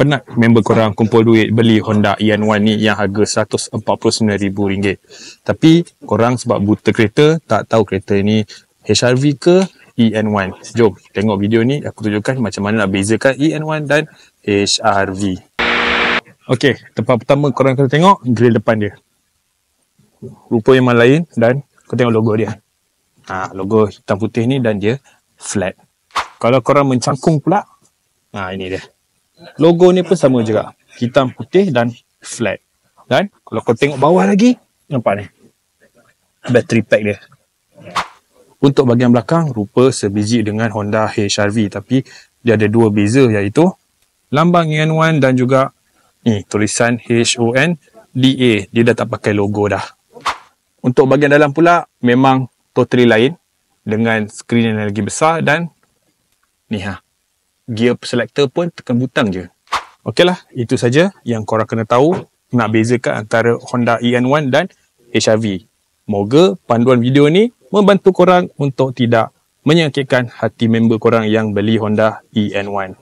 penat member korang kumpul duit beli Honda EN1 ni yang harga RM149,000. Tapi korang sebab buta kereta, tak tahu kereta ni HRV ke EN1. Jom tengok video ni, aku tunjukkan macam mana nak bezakan EN1 dan HRV. Okey, tempat pertama korang kena tengok grill depan dia. Rupa memang lain dan kau tengok logo dia. Logo hitam putih ni dan dia flat. Kalau korang mencangkung pula, ini dia. Logo ni pun sama juga. Hitam putih dan flat. Dan kalau kau tengok bawah lagi, nampak ni. Battery pack dia. Untuk bahagian belakang, rupa sebiji dengan Honda HR-V. Tapi dia ada dua beza, iaitu lambang EN1 dan juga ni tulisan HONDA. Dia dah tak pakai logo dah. Untuk bahagian dalam pula, memang totally lain. Dengan skrin yang lagi besar dan ni gear selector pun tekan butang je. Okeylah, itu saja yang korang kena tahu nak bezakan antara Honda EN1 dan HR-V. Moga panduan video ni membantu korang untuk tidak menyakitkan hati member korang yang beli Honda EN1.